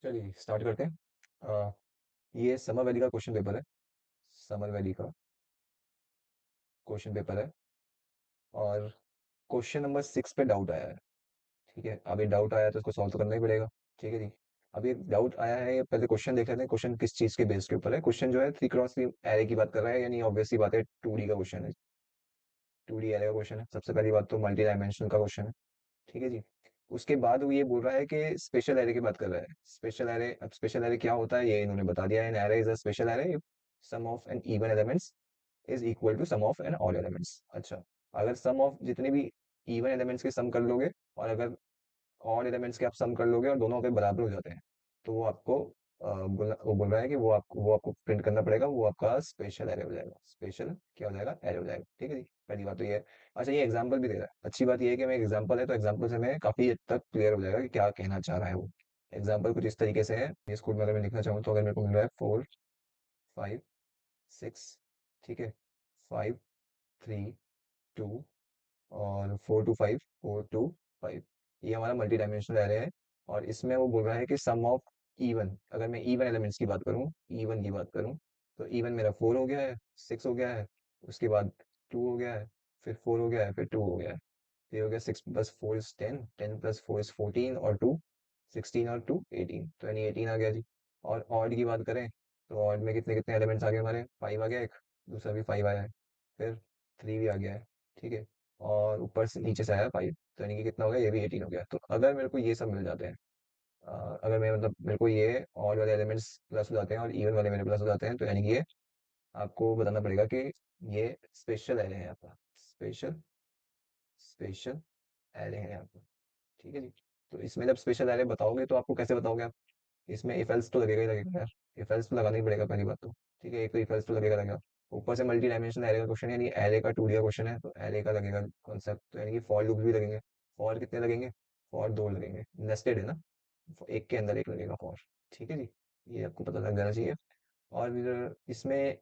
चलिए स्टार्ट करते हैं। ये समर वैली का क्वेश्चन पेपर है। समर वैली का क्वेश्चन पेपर है और क्वेश्चन नंबर 6 पे डाउट आया है। ठीक है, अब ये डाउट आया है तो इसको सॉल्व तो करना ही पड़ेगा। ठीक है जी। अब ये डाउट आया है, ये पहले क्वेश्चन देख लेते हैं। क्वेश्चन किस चीज के बेस के ऊपर है? क्वेश्चन जो है 3x3 एरे की बात कर रहा है, यानी ऑब्वियस सी बात है 2D का क्वेश्चन है। 2D एरे का क्वेश्चन है। सबसे पहली बात तो मल्टी डायमेंशनल का क्वेश्चन है। ठीक है जी। उसके बाद वो ये बोल रहा है कि स्पेशल एरे की बात कर रहा है। स्पेशल एरे, अब स्पेशल एरे क्या होता है ये इन्होंने बता दिया है। An array is a special array sum of an even elements is equal to sum of an odd elements. अच्छा, अगर सम ऑफ जितने भी इवन एलिमेंट्स के सम कर लोगे और अगर ऑड एलिमेंट्स के आप सम कर लोगे और दोनों अगर बराबर हो जाते हैं तो वो आपको वो बोल रहा है कि वो आपको प्रिंट करना पड़ेगा, वो आपका स्पेशल एरे हो जाएगा। स्पेशल क्या हो जाएगा? एरे हो जाएगा। ठीक है जी, पहली बात तो ये है। अच्छा, ये एग्जांपल भी दे रहा है। अच्छी बात ये है कि मैं एग्जांपल है तो एग्जांपल से मैं काफी हद तक क्लियर हो जाएगा कि क्या कहना चाह रहा है वो। एग्जांपल कुछ इस तरीके से है, इस कोड में अगर मैं लिखना चाहूँ तो अगर मेरे को मिल रहा है 4 5 6, ठीक है, 5 3 2 और 4 2 5 4 2 5, ये हमारा मल्टी डायमेंशनल एरे है। और इसमें वो बोल रहा है कि सम ऑफ इवन, अगर मैं इवन एलिमेंट्स की बात करूँ, इवन की बात करूँ, तो इवन मेरा 4 हो गया है, 6 हो गया है, उसके बाद 2 हो गया है, फिर 4 हो गया है, फिर 2 हो गया है। ये हो गया 6 + 4 इज 10, 10 + 4 इज 14 और 2 16 और 2 18, तो यानी 18 आ गया जी। और ऑड की बात करें तो ऑड में कितने कितने एलिमेंट्स आ गए हमारे? 5 आ गया, एक दूसरा भी 5 आया है, फिर 3 भी आ गया है। ठीक है, और ऊपर से नीचे से आया 5, तो यानी कि कितना हो गया? ये भी 18 हो गया। तो अगर मेरे को ये सब मिल जाते हैं, अगर मैं मतलब मेरे को ये ऑड वाले एलिमेंट्स प्लस हो जाते हैं और इवन वाले मेरे प्लस हो जाते हैं, तो यानी कि ये आपको बताना पड़ेगा कि ये स्पेशल एरे है आपका। स्पेशल स्पेशल एरे है आपका। ठीक है जी। तो इसमें जब स्पेशल एरे बताओगे तो आपको कैसे बताओगे आप? इसमें इफ एल्स तो लगेगा ही लगेगा यार। इफ एल्स तो लगाना ही पड़ेगा पहली बात तो। ठीक है, एक तो इफ एल्स तो लगेगा लगेगा। ऊपर से मल्टी डायमेंशनल एरे का क्वेश्चन है, यानी एरे का 2D का क्वेश्चन है, तो एरे का लगेगा कॉन्सेप्ट, तो यानी कि फॉर लूप भी लगेंगे। फॉर कितने लगेंगे? फॉर दो लगेंगे, नेस्टेड है ना, एक के अंदर एक लगेगा फॉर। ठीक है जी, ये आपको पता लग जाना चाहिए। और फिर इसमें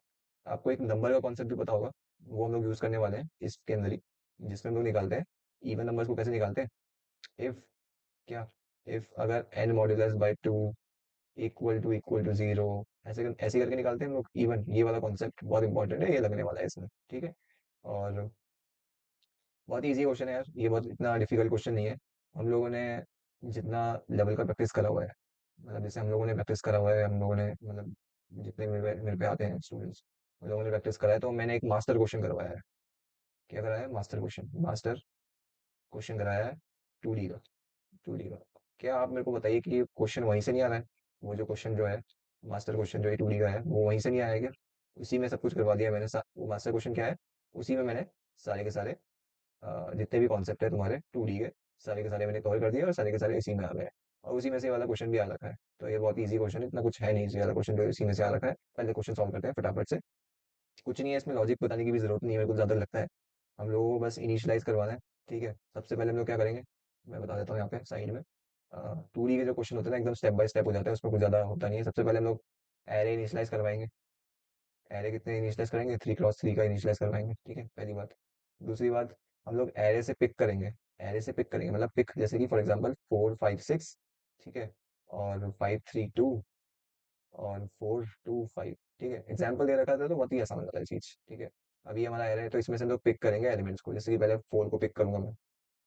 आपको एक नंबर का कॉन्सेप्ट भी पता होगा, वो हम लोग यूज करने वाले हैं इसके अंदर ही, जिसमें हम लोग निकालते हैं इवन नंबर्स को। कैसे निकालते हैं? इफ क्या, इफ अगर n modulus by 2 equal to 0, ऐसे करके निकालते हैं हम लोग इवन। ये वाला कॉन्सेप्ट बहुत इंपॉर्टेंट है, ये लगने वाला है इसमें। ठीक है, और बहुत इजी क्वेश्चन है यार, ये बहुत इतना डिफिकल्ट क्वेश्चन नहीं है। हम लोगों ने जितना लेवल का प्रैक्टिस करा हुआ है, मतलब जैसे हम लोगों ने प्रैक्टिस करा हुआ है, हम लोगों ने मतलब जितने मेरे पे आते हैं स्टूडेंट्स, उन लोगों ने प्रैक्टिस करा है, तो मैंने एक मास्टर क्वेश्चन करवाया है। क्या कराया है? मास्टर क्वेश्चन कराया है 2D का। 2D का क्या, आप मेरे को बताइए कि ये क्वेश्चन वहीं से नहीं आ रहा है? वो जो क्वेश्चन जो है, मास्टर क्वेश्चन जो 2D का है, वो वहीं से नहीं आया है क्या? उसी में सब कुछ करवा दिया मैंने। वो मास्टर क्वेश्चन क्या है, उसी में मैंने सारे के सारे जितने भी कॉन्सेप्ट है तुम्हारे 2D के, सारे के सारे मैंने कवर कर दिए और सारे के सारे इसी में आ गए। और उसी में से ये वाला क्वेश्चन भी आ रखा है। तो ये बहुत इजी क्वेश्चन है, इतना कुछ है नहीं इसी वाला क्वेश्चन जो इसी में से आ रखा है। पहले क्वेश्चन सॉल्व करते हैं फटाफट से। कुछ नहीं है इसमें, लॉजिक बताने की भी जरूरत नहीं है मेरे को ज्यादा लगता है। हम लोगों को बस इनिशियलाइज करवाना है। ठीक है, सबसे पहले हम लोग क्या करेंगे, मैं बता देता हूँ यहाँ पे साइड में। 2D के जो क्वेश्चन होते हैं ना, एकदम स्टेप बाय स्टेप हो जाता है, उसमें कुछ ज्यादा होता नहीं है। सबसे पहले हम लोग एरे इनिशियलाइज करवाएंगे। एरे कितने इनिशियलाइज करेंगे? 3x3 का इनिशियलाइज करवाएंगे। ठीक है, पहली बात। दूसरी बात, हम लोग एरे से पिक करेंगे। एरे से पिक करेंगे मतलब पिक, जैसे कि फॉर एग्जांपल 4 5 6, ठीक है, और 5 3 2 और 4 2 5। ठीक है, एग्जाम्पल दे रखा था तो बहुत ही आसान वाला चीज। ठीक है, अभी हमारा एरे है तो इसमें से हम लोग पिक करेंगे एलिमेंट्स को। जैसे कि पहले 4 को पिक करूंगा मैं।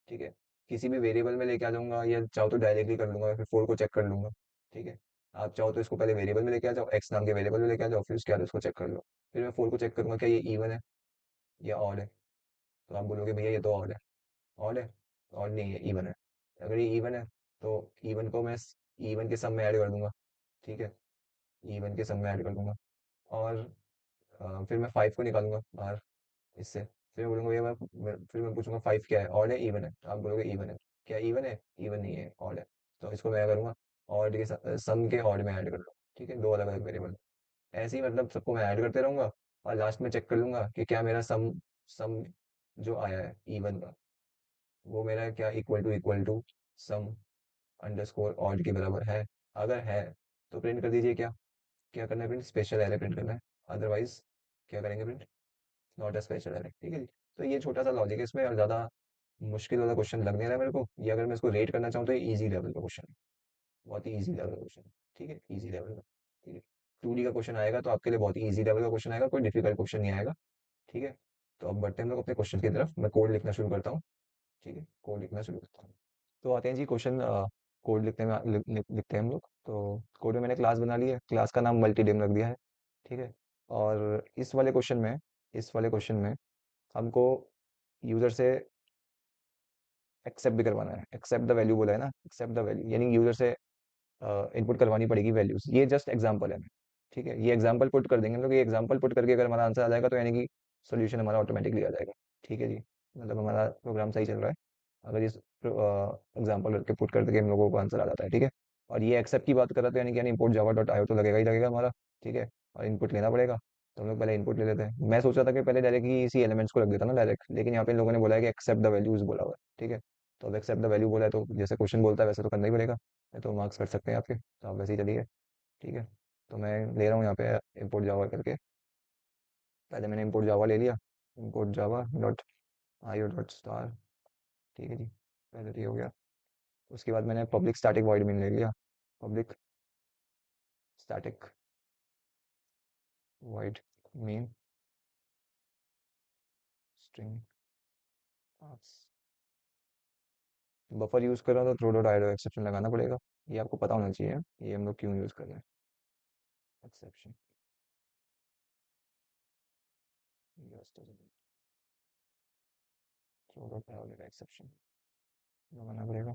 ठीक है, किसी भी वेरिएबल में लेके आ जाऊंगा, या चाहो तो डायरेक्टली कर लूंगा, फिर 4 को चेक कर लूंगा। ठीक है, आप चाहो तो इसको पहले वेरिएबल में लेके आ जाओ, एक्स नाम के वेरिएबल में लेके आ जाओ, फिर उसके बाद उसको चेक कर लो। फिर मैं 4 को चेक करूंगा क्या ये इवन है या ऑड है। तो आप बोलोगे भैया ये तो ऑड है। ऑड है? ऑड नहीं है, इवन है। अगर ये इवन है तो इवन को मैं इवन के सम में ऐड कर दूंगा। ठीक है, इवन के सम में ऐड कर दूंगा। और फिर मैं 5 को निकालूंगा बाहर इससे। फिर बोलूंगा भैया फिर मैं पूछूंगा 5 क्या है, ऑड है इवन है? तो आप बोलोगे इवन है। क्या इवन है? इवन नहीं है, ऑड है। तो इसको मैं क्या करूंगा, ऑड के सम के ऑड में ऐड कर लूंगा। ठीक है, दो अलग अलग वेरिएबल। ऐसे ही मतलब सबको मैं ऐड करते रहूंगा और लास्ट में चेक कर लूंगा कि क्या मेरा सम सम जो आया है इवन का, वो मेरा क्या equal to sum underscore odd के बराबर है। अगर है तो प्रिंट कर दीजिए। क्या क्या करना है? प्रिंट स्पेशल एरे प्रिंट करना है। अदरवाइज क्या करेंगे? Print not a special array. ठीक है जी। तो ये छोटा सा लॉजिक है इसमें, और ज्यादा मुश्किल वाला क्वेश्चन लग नहीं रहा है मेरे को। ये अगर मैं इसको रेट करना चाहूँ तो ये इजी लेवल का क्वेश्चन है। बहुत ही इजी लेवल का क्वेश्चन। ठीक है, इजी लेवल का। ठीक है, 2D का क्वेश्चन आएगा तो आपके लिए बहुत ही इजी लेवल का क्वेश्चन आएगा, कोई डिफिकल्ट क्वेश्चन नहीं आएगा। ठीक है, तो अब बढ़ते हैं हम लोग अपने क्वेश्चन की तरफ। मैं कोड लिखना शुरू करता हूँ। ठीक है, कोड लिखना शुरू करता हूँ। तो आते हैं जी क्वेश्चन। कोड लिखते हैं लिखते हैं हम लोग। तो कोड में मैंने क्लास बना ली है, क्लास का नाम मल्टी डेम रख दिया है। ठीक है, और इस वाले क्वेश्चन में हमको यूजर से एक्सेप्ट भी करवाना है। एक्सेप्ट द वैल्यू बोला है ना, एक्सेप्ट द वैल्यू यानी यूजर से इनपुट करवानी पड़ेगी वैल्यूज। ये जस्ट एग्जांपल है। ठीक है, ये एग्जांपल पुट कर देंगे हम लोग। ये एग्जांपल पुट करके अगर हमारा आंसर आ जाएगा तो यानी कि सोल्यूशन हमारा ऑटोमेटिकली आ जाएगा। ठीक है जी, मतलब हमारा प्रोग्राम सही चल रहा है अगर इस एग्जांपल करके पुट करके हम लोगों को आंसर आ जाता है। ठीक है, और ये एक्सेप्ट की बात कर रहा था यानी कि इम्पोर्ट जावा डॉट आयो तो लगेगा ही लगेगा हमारा। ठीक है, और इनपुट लेना पड़ेगा। तो हम लोग पहले इनपुट ले लेते हैं। मैं सोच रहा था कि पहले डायरेक्ट ही इसी एलिमेंट्स को रख देता ना डायरेक्ट, लेकिन यहाँ पे इन लोगों ने बोला है कि एक्सेप्ट द वैल्यूज बोला हुआ है। ठीक है, तो अब एक्सेप्ट द वैल्यू बोला है तो जैसे क्वेश्चन बोलता है वैसे तो करना ही पड़ेगा, नहीं तो मार्क्स कट सकते हैं आपके। तो आप वैसे ही चलिए। ठीक है, तो मैं ले रहा हूँ यहाँ पे इम्पोर्ट जावा करके। पहले मैंने इम्पोर्ट जावा ले लिया, import Java dot IO dot star. ठीक है जी, पहले तो ये हो गया। उसके बाद मैंने पब्लिक स्टैटिक वॉइड मेन ले लिया। Public static void main string pass. Buffer use कर रहा हूँ तो थ्रो डॉट आईडो एक्सेप्शन लगाना पड़ेगा। ये आपको पता होना चाहिए ये हम लोग क्यों यूज़ कर रहे हैं। एक्सेप्शन थ्रो डॉट आईडो एक्सेप्शन लगाना पड़ेगा।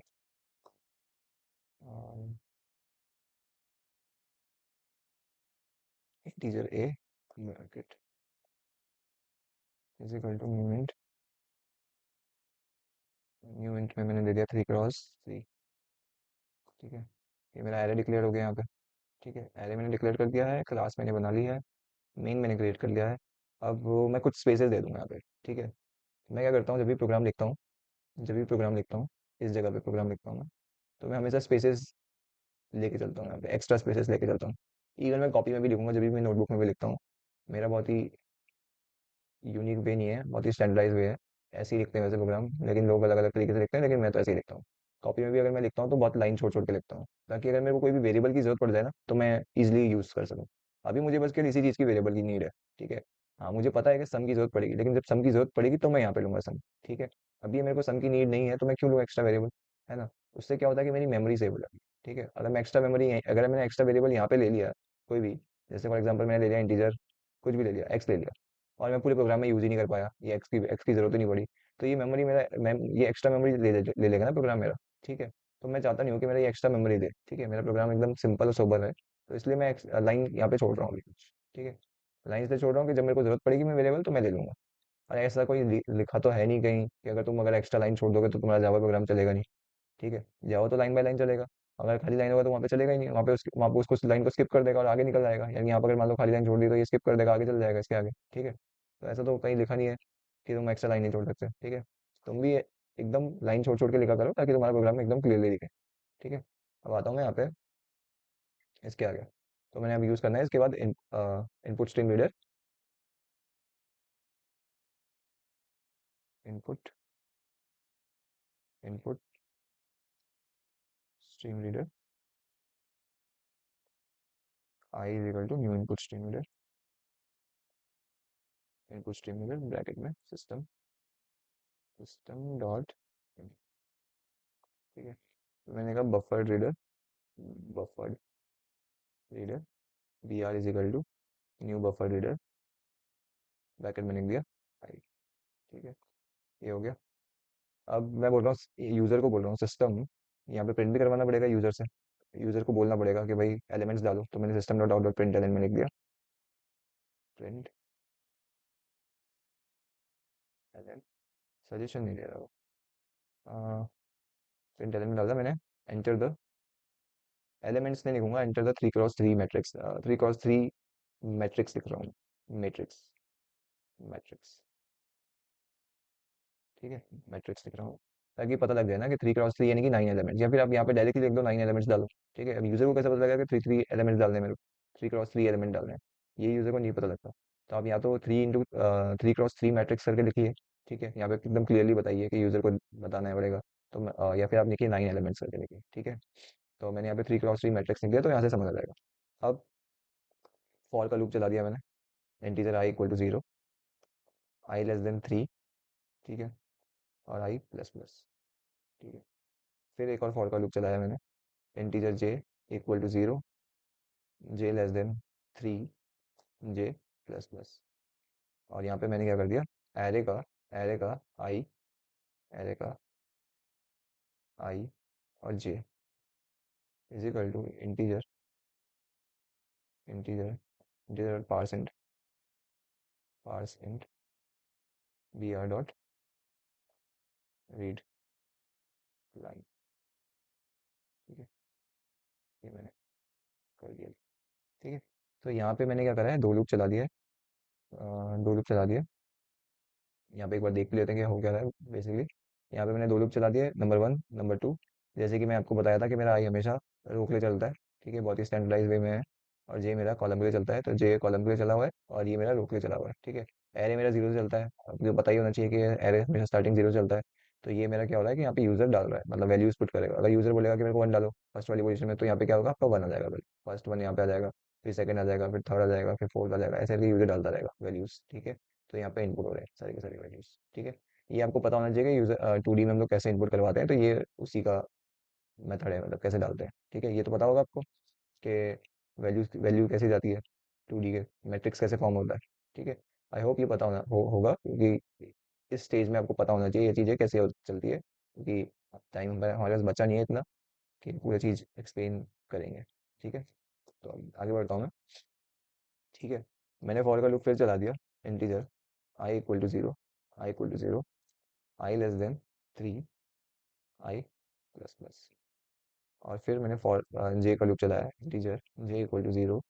और integer a bracket is equal to new int में मैंने दे दिया 3 क्रॉस 3। ठीक है, ये मेरा एरे डिक्लेयर हो गया यहाँ पे। ठीक है, एरे मैंने डिक्लेयर कर दिया है, क्लास मैंने बना ली है, मेन मैंने क्रिएट कर लिया है। अब मैं कुछ स्पेसेस दे दूंगा यहाँ पे। ठीक है, मैं क्या करता हूँ जब भी प्रोग्राम लिखता हूँ, जब भी प्रोग्राम लिखता हूँ, इस जगह पे प्रोग्राम लिखता हूँ मैं, तो मैं हमेशा स्पेसेस लेके चलता हूँ यहाँ पे, एक्स्ट्रा स्पेसेस लेके चलता हूँ। इवन मैं कॉपी में भी लिखूंगा, जब भी मैं नोटबुक में भी लिखता हूँ, मेरा बहुत ही यूनिक वे नहीं है, बहुत ही स्टैंडर्डाइज वे है। ऐसे ही लिखते हैं वैसे प्रोग्राम, लेकिन लोग अलग अलग तरीके से लिखते हैं, लेकिन मैं तो ऐसे ही लिखता हूँ। कॉपी में भी अगर मैं लिखता हूँ तो बहुत लाइन छोड़ छोड़ के लिखता हूँ, ताकि अगर मेरे को कोई भी वेरिएबल की जरूरत पड़ जाए ना तो मैं इजिली यूज कर सकूँ। अभी मुझे बस केवल इसी चीज़ की वेरिएबल की नीड है। ठीक है, हाँ मुझे पता है कि सम की जरूरत पड़ेगी, लेकिन जब सम की जरूरत पड़ेगी तो मैं यहाँ पे लूंगा सम। ठीक है, अभी मेरे को सम की नीड नहीं है तो मैं क्यों लूँ एक्स्ट्रा वेरिएबल, है ना। उससे क्या होता है कि मेरी मेमोरी सेव हो जाती है। ठीक है, अगर मैं एक्स्ट्रा मेमोरी, अगर मैंने एक्स्ट्रा वेरिएबल यहाँ पे ले लिया कोई भी, जैसे फॉर एग्जाम्पल मैंने ले लिया इंटीजर, कुछ भी ले लिया, एक्स ले लिया, और मैं पूरे प्रोग्राम में यूज ही नहीं कर पाया, ये एक्स की जरूरत ही नहीं पड़ी, तो ये मेमोरी मेरा ये एक्स्ट्रा मेमोरी ले लेगा ना प्रोग्राम मेरा। ठीक है, तो मैं चाहता नहीं हूँ कि मेरा ये एक्स्ट्रा मेमोरी दे। ठीक है, मेरा प्रोग्राम एकदम सिंपल और सोबर है, तो इसलिए मैं लाइन यहाँ पे छोड़ रहा हूँ अभी कुछ। ठीक है, लाइन इसलिए छोड़ रहा हूँ कि जब मेरे को जरूरत पड़ेगी मैं वेरिएबल तो मैं ले लूंगा। और ऐसा कोई लिखा तो है नहीं कहीं कि अगर तुम अगर एक्स्ट्रा लाइन छोड़ दोगे तो तुम्हारा जावा प्रोग्राम चलेगा नहीं। ठीक है, जावा तो लाइन बाय लाइन चलेगा। अगर खाली लाइन होगा तो वहाँ पे चलेगा ही नहीं, वहाँ पे उसको लाइन को स्किप कर देगा और आगे निकल जाएगा। यानी यहाँ पर अगर मान लो खाली लाइन छोड़ दी तो ये स्किप कर देगा, आगे चल जाएगा इसके आगे। ठीक है, तो ऐसा तो कहीं लिखा नहीं है कि तुम एक्स्ट्रा लाइन नहीं छोड़ सकते। ठीक है, तुम भी एकदम लाइन छोड़ छोड़ के लिखा करो ताकि तुम्हारा प्रोग्राम में एकदम क्लियरली दिखे। ठीक है, अब आता हूँ मैं यहाँ पे इसके आगे। तो मैंने अब यूज़ करना है इसके बाद input stream reader, input input stream reader I is equal to new input stream reader, input stream reader bracket में सिस्टम सिस्टम डॉट। ठीक है, तो मैंने कहा buffered reader B R is equal to new buffer reader, bracket में लिख दिया आई। ठीक है, ये हो गया। अब मैं बोल रहा हूँ यूज़र को बोल रहा हूँ सिस्टम, यहाँ पे प्रिंट भी करवाना पड़ेगा यूज़र से। यूज़र को बोलना पड़ेगा कि भाई एलिमेंट्स डालो, तो मैंने system dot out dot print element में लिख दिया प्रिंट एलिमेंट। सजेशन नहीं दे रहा वो, प्रिंट एलिमेंट डाला मैंने, एंटर द एलिमेंट्स नहीं लिखूंगा, enter the 3 cross 3 matrix, 3 cross 3 matrix लिख रहा हूँ, मैट्रिक्स मैट्रिक्स। ठीक है, मैट्रिक्स लिख रहा हूँ ताकि पता लग जाए ना कि 3 क्रॉस 3 यानी कि 9 एलिमेंट्स, या फिर आप यहाँ पे डायरेक्टली लिख दो 9 एलिमेंट्स डालो। ठीक है, अब यूजर को कैसे पता लगेगा कि थ्री थ्री एलिमेंट्स डालने हैं मेरे को, 3 क्रॉस 3 एलिमेंट डालने हैं, ये यूजर को नहीं पता लगता। तो आप या तो 3 × 3 मैट्रिक्स करके लिखिए। ठीक है, यहाँ पे एकदम क्लियरली बताइए कि यूजर को बताना है पड़ेगा। तो या फिर आप लिखिए 9 एलिमेंट्स करके लिखिए। ठीक है, तो मैंने यहाँ पे 3 क्रॉस 3 मैट्रिक्स लिख दिया, तो यहाँ से समझ आ जाएगा। अब फॉर का लूप चला दिया मैंने, integer I equal to 0, I <3, ठीक है, और आई प्लस प्लस, ठीक है। फिर एक और फॉर का लूप चलाया मैंने, integer J equal to 0, J <3, J plus plus. और यहाँ पे मैंने क्या कर दिया, एरे का एरे का आई एरे का आई और J is equal to integer integer integer parse int B R dot read line, ठीक है, ये मैंने कर दिया, ठीक है। तो यहाँ पे मैंने क्या करा है, दो लूप चला दिया है, दो लूप चला दिया। यहाँ पे एक बार देख भी लेते हैं कि हो क्या रहा है बेसिकली। यहाँ पे मैंने दो लूप चला दिए, नंबर वन नंबर टू। जैसे कि मैं आपको बताया था कि मेरा आई हमेशा रो के लिए चलता है, ठीक है, बहुत ही स्टैंडर्डाइज वे में है। और जे मेरा कॉलम के लिए चलता है, तो जे कॉलम के लिए चला हुआ है और ये मेरा रो के लिए चला हुआ है, ठीक है। एरे मेरा जीरो से चलता है, आपको पता ही होना चाहिए कि एरे हमेशा स्टार्टिंग जीरो से चलता है। तो ये मेरा क्या हो रहा है कि यहाँ पे यूजर डाल रहा है, मतलब वैल्यूज पुट करेगा। अगर यूजर बोलेगा कि मेरे को वन डालो फर्स्ट वाली पोजीशन में, तो यहाँ पे क्या होगा, आपका वन आ जाएगा, फर्स्ट वन यहाँ पे आ जाएगा, फिर सेकंड आ जाएगा, फिर थर्ड आ जाएगा, फिर फोर्थ आ जाएगा, ऐसे करके यूजर डालता रहेगा वैल्यूज, ठीक है। तो यहाँ पे इनपुट हो रहे हैं सारे के सारे वैल्यूज, ठीक है। ये आपको पता होना चाहिए कि यूजर 2D में हम लोग कैसे इनपुट करवाते हैं, तो ये उसी का मेथड है, मतलब कैसे डालते हैं, ठीक है। ये तो पता होगा आपको कि वैल्यू कैसे जाती है, 2D के मैट्रिक्स कैसे फॉर्म होता है, ठीक है। आई होप ये पता होगा, क्योंकि इस स्टेज में आपको पता होना चाहिए ये चीज़ें कैसे चलती है, क्योंकि टाइम हमारे पास बचा नहीं है इतना कि पूरी चीज़ एक्सप्लेन करेंगे, ठीक है। तो अब आगे बढ़ता हूँ मैं, ठीक है। मैंने फॉर का लूप फिर चला दिया, integer I equal to 0, I<3, I++। और फिर मैंने फॉर जे का लूप चलाया, इंटीजर J=0,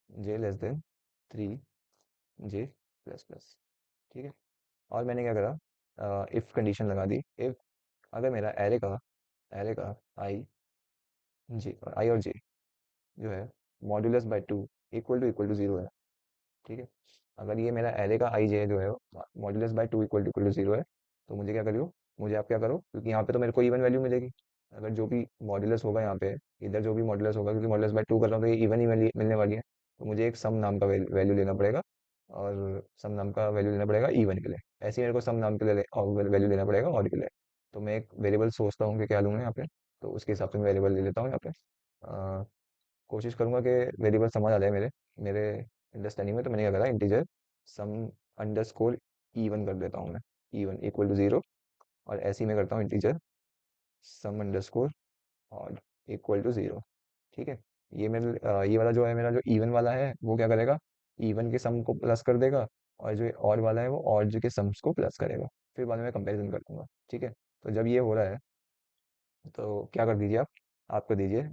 J<3, J++, ठीक है। और मैंने क्या करा, इफ कंडीशन लगा दी, इफ अगर मेरा एरे का आई और जे जो है modulus by two equal to 0 है, ठीक है। अगर ये मेरा एरे का आई जे जो है modulus by two equal to 0 है, तो मुझे क्या करियो, मुझे आप क्या करो, क्योंकि यहाँ पे तो मेरे को इवन वैल्यू मिलेगी। अगर जो भी मॉड्यूलस होगा यहाँ पे, इधर जो भी मॉड्यूलस होगा, क्योंकि मॉड्यूलस बाय टू कर रहा हूँ तो ये इवन ही मिलने वाली है। तो मुझे एक सम नाम का वैल्यू लेना पड़ेगा, और सम नाम का वैल्यू लेना पड़ेगा इवन के लिए। ऐसे ही मेरे को सम नाम के लिए वैल्यू लेना पड़ेगा और के लिए। तो मैं एक वेरिएबल सोचता हूँ कि क्या लूँगा यहाँ पे, तो उसके हिसाब से मैं वेरिएबल ले लेता हूँ यहाँ पे। कोशिश करूंगा कि वेरिएबल समझ आ जाए मेरे मेरे अंडरस्टैंडिंग में। तो मैंने क्या करा, इंटीजर सम अंडरस्कोर इवन कर देता हूँ मैं, इवन इक्वल टू 0। और ऐसे ही मैं करता हूँ integer sum underscore odd equal to 0, ठीक है। ये वाला जो है मेरा, जो इवन वाला है वो क्या करेगा, इवन के सम को प्लस कर देगा, और जो ऑड वाला है वो ऑड के सम्स को प्लस करेगा। फिर बाद में मैं कंपैरिजन कर दूंगा, ठीक है। तो जब ये हो रहा है, तो क्या कर दीजिए आप कर दीजिए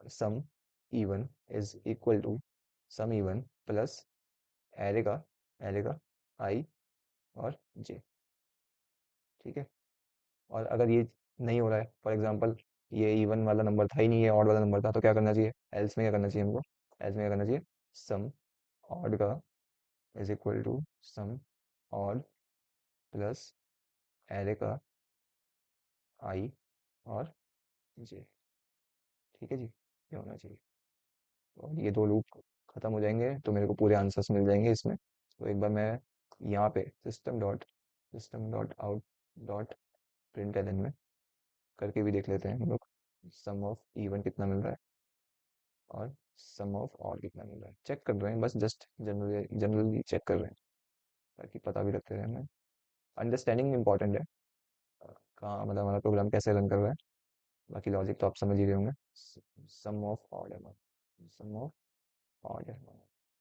sum even is equal to sum even plus array का आई और जे, ठीक है। और अगर ये नहीं हो रहा है, फॉर एग्जांपल ये इवन वाला नंबर था ही नहीं, ये ऑड वाला नंबर था, तो क्या करना चाहिए, एल्स में क्या करना चाहिए हमको, एल्स में क्या करना चाहिए, सम ऑड का is equal to sum odd plus array का आई और जे, ठीक है जी, ये होना चाहिए। और ये दो लूप खत्म हो जाएंगे तो मेरे को पूरे आंसर्स मिल जाएंगे इसमें। तो एक बार मैं यहाँ पे system dot out dot print में करके भी देख लेते हैं हम लोग, सम ऑफ इवन कितना मिल रहा है और सम ऑफ ऑड कितना मिल रहा है, चेक कर रहे हैं बस, जस्ट जनरली जनरली चेक कर रहे हैं ताकि पता भी रखते रहे हमें। अंडरस्टैंडिंग इंपॉर्टेंट है, कहाँ मतलब हमारा प्रोग्राम कैसे रन कर रहा है, बाकी लॉजिक तो आप समझ ही रहे होंगे। सम ऑफ ऑड है, सम ऑफ ऑड है,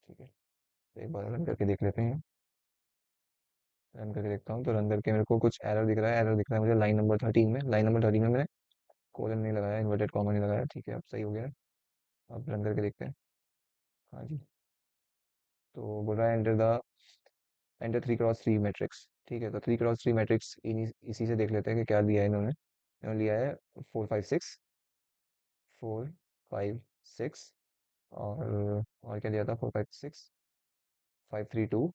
ठीक है। तो एक बार रन करके देख लेते हैं, रन करके देखता हूँ। तो रन करके मेरे को कुछ एरर दिख रहा है मुझे लाइन नंबर 13 में मैंने कोलन नहीं लगाया, इन्वर्टेड कॉमा नहीं लगाया, ठीक है, अब सही हो गया है। अब रन करके देखते हैं। हाँ जी, तो बोल रहा है एंटर 3 क्रॉस 3 मैट्रिक्स, ठीक है। तो 3 क्रॉस 3 मैट्रिक्स इसी से देख लेते हैं कि क्या दिया है इन्होंने लिया है 4 5 6, 4 5 6, और क्या दिया था, 4 5 6 5 3 2,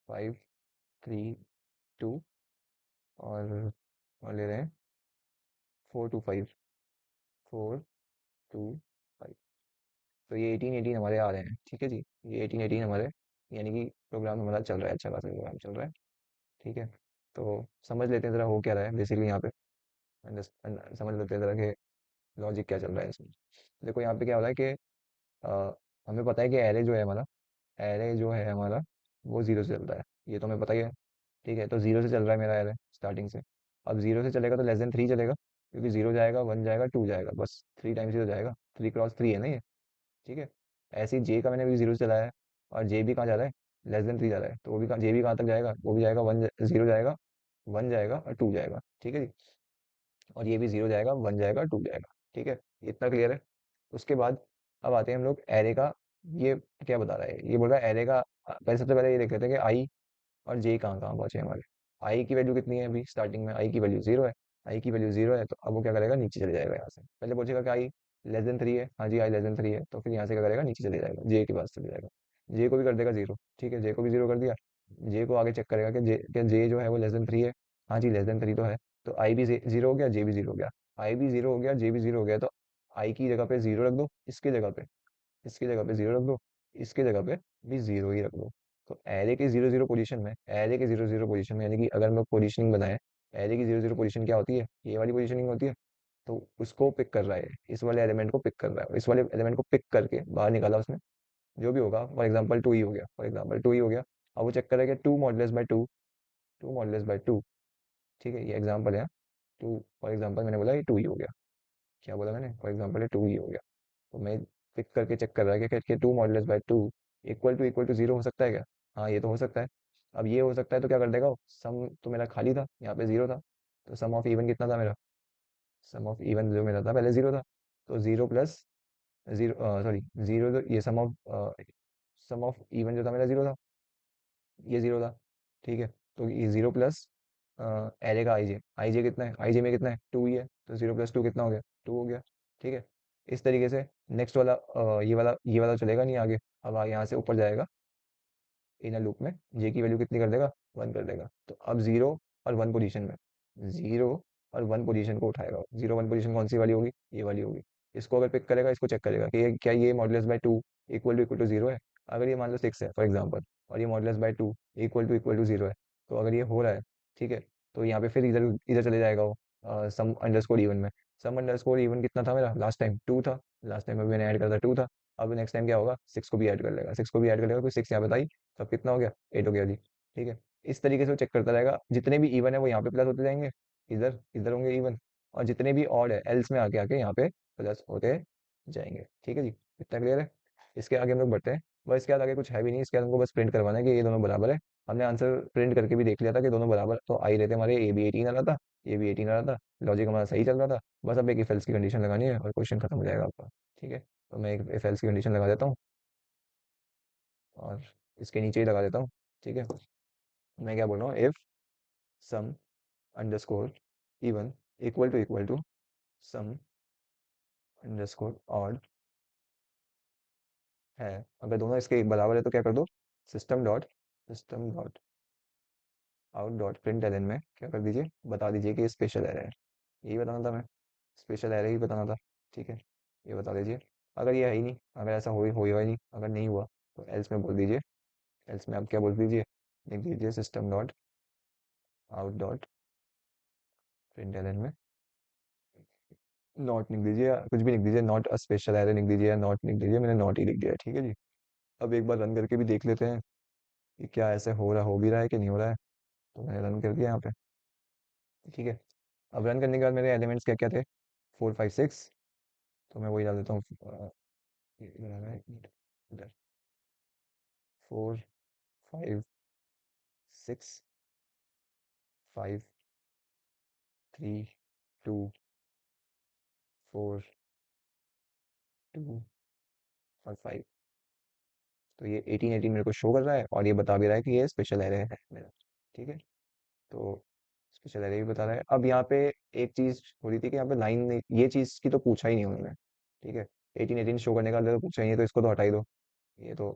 5 3 2, और ले रहे हैं 4 2 5, 4 2 5। तो ये 18 18 हमारे आ रहे हैं, ठीक है जी। ये 18 18 हमारे, यानी कि प्रोग्राम हमारा चल रहा है, अच्छा खासा प्रोग्राम चल रहा है। ठीक है। तो समझ लेते हैं ज़रा हो क्या रहा है बेसिकली यहाँ पे। समझ लेते हैं ज़रा कि लॉजिक क्या चल रहा है इसमें। देखो यहाँ पे क्या हो रहा है कि अ, हमें पता है कि एरे जो है हमारा, एरे जो है हमारा वो जीरो से चल रहा है, ये तो हमें पता ही है। ठीक है, तो जीरो से चल रहा है मेरा एरे स्टार्टिंग से। अब जीरो से चलेगा तो लेस देन थ्री चलेगा, क्योंकि जीरो जाएगा, वन जाएगा, टू जाएगा, बस थ्री टाइम्स ही तो जाएगा, थ्री क्रॉस थ्री है ना ये। ठीक है। ऐसे ही जे का मैंने भी जीरो से चलाया है, और जे भी कहाँ जा रहा है, लेस देन थ्री जा रहा है, तो वो भी जे भी कहाँ तक जाएगा, वो भी जाएगा वन, जीरो जाएगा, वन जाएगा और टू जाएगा। ठीक है जी। और ये भी जीरो जाएगा, वन जाएगा, टू जाएगा। ठीक है, इतना क्लियर है। उसके बाद अब आते हैं हम लोग एरे का। ये क्या बता रहा है, ये बोल रहा है एरे का। पहले सबसे पहले ये देख लेते हैं कि आई और जे कहाँ कहाँ पहुंचे हमारे। आई की वैल्यू कितनी है, अभी स्टार्टिंग में आई की वैल्यू जीरो है। आई की वैल्यू जीरो है, तो अब वो क्या करेगा, नीचे चले जाएगा यहाँ से। पहले पूछेगा कि आई लेस देन थ्री है, हाँ जी आई लेस देन थ्री है, तो फिर यहाँ से क्या करेगा, नीचे चले जाएगा, जे के पास चले जाएगा। जे को भी कर देगा जीरो, ठीक है, जे को भी जीरो कर दिया। जे को आगे चेक करेगा कि जे, क्या जे जो है वो लेस देन थ्री है, हाँ जी लेस देन थ्री तो है। तो आई भी जीरो हो गया, जे भी जीरो हो गया। आई भी जीरो हो गया, जे भी जीरो हो गया, तो आई की जगह पे जीरो रख दो, इसकी जगह पे, इसकी जगह पे जीरो रख दो, इसकी जगह पे भी जीरो ही रख दो। तो एरे के जीरो जीरो पोजीशन में, एरे के जीरो जीरो पोजीशन में, यानी कि अगर हम लोग पोजीशनिंग बनाए, एरे की जीरो जीरो पोजीशन क्या होती है, ये वाली पोजीशनिंग होती है। तो उसको पिक कर रहा है, इस वाले एलिमेंट को पिक कर रहा है, इस वाले एलिमेंट को पिक करके बाहर निकाला उसने, जो भी होगा, फॉर एग्जाम्पल टू ही हो गया, फॉर एग्जाम्पल टू ही हो गया। अब वो चेक करेगा two modulus by two, two modulus by two. ठीक है, ये एग्जाम्पल है। टू फॉर एग्जाम्पल मैंने बोला ये टू ही हो गया, क्या बोला मैंने, फॉर एग्जाम्पल ये टू ही हो गया। तो मैं पिक करके चेक कर रहा है कि two modulus by two equal to zero हो सकता है क्या। हाँ ये तो हो सकता है। अब ये हो सकता है तो क्या कर देगा वो, सम तो मेरा खाली था, यहाँ पे जीरो था, तो सम ऑफ इवन कितना था मेरा, सम ऑफ इवन जो मेरा था पहले जीरो था, तो zero plus zero, sorry zero, तो ये सम ऑफ इवन जो था मेरा जीरो था, ये जीरो था। ठीक है, तो ये जीरो प्लस एरे का आई जे, आई जे कितना है, आई जे में कितना है, टू ही है, तो जीरो प्लस टू कितना हो गया, टू हो गया। ठीक है। इस तरीके से नेक्स्ट वाला, ये वाला चलेगा नहीं आगे। अब यहाँ से ऊपर जाएगा इनर लूप में, जे की वैल्यू कितनी कर देगा, वन कर देगा। तो अब जीरो और वन पोजीशन में, जीरो और वन पोजीशन को उठाएगा। जीरो वन पोजीशन कौन सी वाली होगी, ये वाली होगी। इसको अगर पिक करेगा, इसको चेक करेगा कि क्या ये modulus by two equal to zero है। अगर ये मान लो सिक्स है फॉर एग्जाम्पल, और ये modulus by two equal to zero है, तो अगर ये हो रहा है, ठीक है, तो यहाँ पे फिर इधर इधर चले जाएगा वो सम अंडरस्कोर इवन में। सम अंडरस्कोर इवन कितना था मेरा लास्ट टाइम, टू था। लास्ट टाइम में मैंने ऐड करा था, टू था। अब नेक्स्ट टाइम क्या होगा, सिक्स को भी ऐड कर लेगा, सिक्स को भी ऐड कर लेगा, तो सिक्स यहाँ पे बताई, तब कितना हो गया, एट हो गया जी। ठीक है। इस तरीके से वो चेक करता रहेगा, जितने भी इवन है वो यहाँ पे प्लस होते जाएंगे, इधर इधर होंगे इवन, और जितने भी ऑड है एल्स में आके आके यहाँ पे प्लस होते जाएंगे। ठीक है जी, इतना क्लियर है। इसके आगे हम लोग बढ़ते हैं। बस इसके बाद आगे कुछ है भी नहीं, इसके बाद हमको बस प्रिंट करवाना है कि ये दोनों बराबर है। हमने आंसर प्रिंट करके भी देख लिया था कि दोनों बराबर, तो आई रहते हमारे, ए भी 18 आ रहा था, ये भी 18 आ रहा था, लॉजिक हमारा सही चल रहा था। बस अब एक इफ एल्स की कंडीशन लगानी है और क्वेश्चन खत्म हो जाएगा आपका। ठीक है, तो मैं एक इफ एल्स की कंडीशन लगा देता हूँ, और इसके नीचे ही लगा देता हूँ। ठीक है, मैं क्या बोल रहा हूँ, if sum underscore even equal to sum underscore odd है, अगर दोनों इसके बराबर है तो क्या कर दो, system dot out dot print ln में क्या कर दीजिए, बता दीजिए कि ये स्पेशल एरर है। यही बताना था मैं, स्पेशल एरर ही बताना था। ठीक है, ये बता दीजिए। अगर ये है ही नहीं, अगर ऐसा होएगा ही नहीं, अगर नहीं हुआ, तो एल्स में बोल दीजिए, एल्स में आप क्या बोल दीजिए, लिख दीजिए system dot out dot print ln में नॉट लिख दीजिए, या कुछ भी लिख दीजिए, नॉट अ स्पेशल एरर लिख दीजिए, या नॉट लिख दीजिए, मैंने नॉट ही लिख दिया है। ठीक है जी। अब एक बार रन करके भी देख लेते हैं कि क्या ऐसे हो भी रहा है कि नहीं हो रहा है। तो मैंने रन कर दिया यहाँ पे। ठीक है, अब रन करने के बाद मेरे एलिमेंट्स क्या क्या थे, फोर फाइव सिक्स। तो मैं वही डाल देता हूँ, इधर आ रहा है, इधर, four five six five three two four two और फाइव। तो ये 18 18 मेरे को शो कर रहा है, और ये बता भी रहा है कि ये स्पेशल एरे है मेरा। ठीक है, तो स्पेशल एरे भी बता रहा है। अब यहाँ पे एक चीज हो रही थी कि यहाँ पे लाइन, ये चीज की तो पूछा ही नहीं उन्होंने। ठीक है, 18 18 शो करने का तो पूछा ही नहीं है, तो इसको तो हटा ही दो, ये तो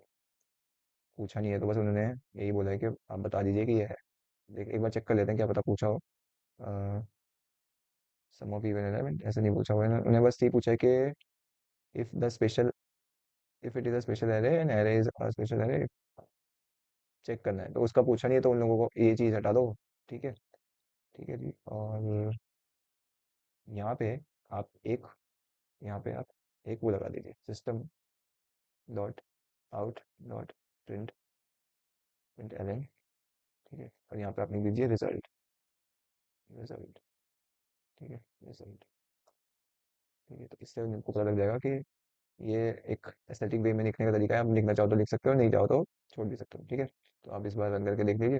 पूछा नहीं है, तो बस उन्होंने यही बोला है कि आप बता दीजिए कि ये है। देख एक बार चेक कर लेते हैं, क्या पता पूछा हो। सम ऑफ इवन एलिमेंट ऐसे नहीं पूछा हुआ है उन्हें, बस ये पूछा है कि if the special, if it is a special array and array is a special array, check करना है। तो उसका पूछा नहीं है तो उन लोगों को ये चीज़ हटा दो। ठीक है। ठीक है जी। और यहाँ पे आप एक, यहाँ पे आप एक वो लगा दीजिए, system dot out dot print, print ln. ठीक है। और यहाँ पे आप लिख दीजिए रिजल्ट, रिजल्ट। ठीक है, रिजल्ट। ठीक है, तो इससे उनको पता लग जाएगा कि ये एक एस्थेटिक वे में लिखने का तरीका है। आप लिखना चाहो तो लिख सकते हो, नहीं चाहो तो छोड़ भी सकते हो। ठीक है। तो आप इस बार रन करके देख लीजिए।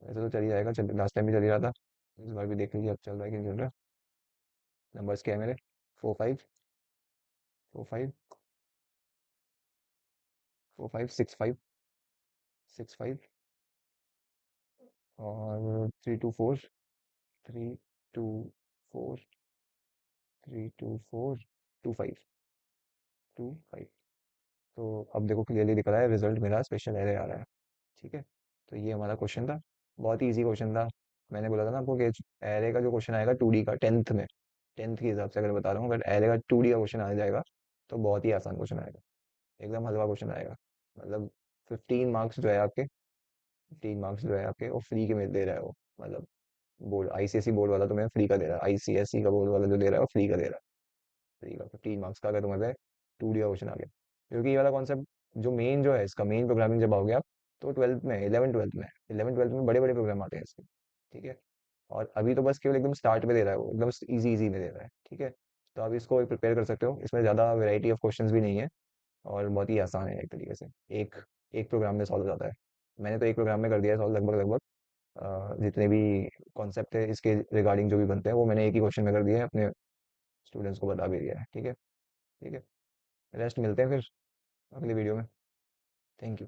ऐसे तो चल ही जाएगा, चल लास्ट टाइम भी चल ही रहा था। इस बार भी देख लीजिए अब चल रहा है कि नहीं चल रहा। नंबर्स क्या है मेरे? 4 5, 4 5, 4 5, 6 5, 6 5, और 3 2 4, 3 2 4, 3 2 4, 2 5, 2 5। तो अब देखो क्लियरली दिख रहा है रिजल्ट मेरा स्पेशल एरे आ रहा है। ठीक है। तो ये हमारा क्वेश्चन था, बहुत ही इजी क्वेश्चन था। मैंने बोला था ना आपको कि एरे का जो क्वेश्चन आएगा 2D का, 10th में, 10th के हिसाब से अगर बता रहा हूँ, अगर एरे का 2D का क्वेश्चन आ जाएगा तो बहुत ही आसान क्वेश्चन आएगा, एकदम हलवा क्वेश्चन आएगा। मतलब 15 मार्क्स जो है आपके, 15 मार्क्स जो है आपके वो फ्री के में दे रहा है वो। मतलब बोर्ड, आईसीएसई बोर्ड वाला तुम्हें फ्री का दे रहा है, आईसीएसई का बोर्ड वाला जो दे रहा है वो फ्री का दे रहा है। फ्री का 15 मार्क्स का अगर तुम्हारे 2D का क्वेश्चन आ गया। क्योंकि ये वाला कॉन्सेप्ट जो मेन जो है इसका, मेन प्रोग्रामिंग जब आओगे आप, तो 12th में, 11 12th में, 11 12th में बड़े बड़े प्रोग्राम आते हैं इसके। ठीक है। और अभी तो बस केवल एकदम स्टार्ट में दे रहा है वो, एकदम इजी इजी में दे रहा है। ठीक है। तो आप इसको प्रिपेयर कर सकते हो, इसमें ज़्यादा वैरायटी ऑफ क्वेश्चंस भी नहीं है, और बहुत ही आसान है एक तरीके से। एक एक प्रोग्राम में सॉल्व हो जाता है। मैंने तो एक प्रोग्राम में कर दिया है सॉल्व लगभग लगभग। जितने भी कॉन्सेप्ट है इसके रिगार्डिंग जो भी बनते हैं वो मैंने एक ही क्वेश्चन में कर दिया है, अपने स्टूडेंट्स को बता भी दिया है। ठीक है। ठीक है। रेस्ट मिलते हैं फिर अगली वीडियो में। Thank you.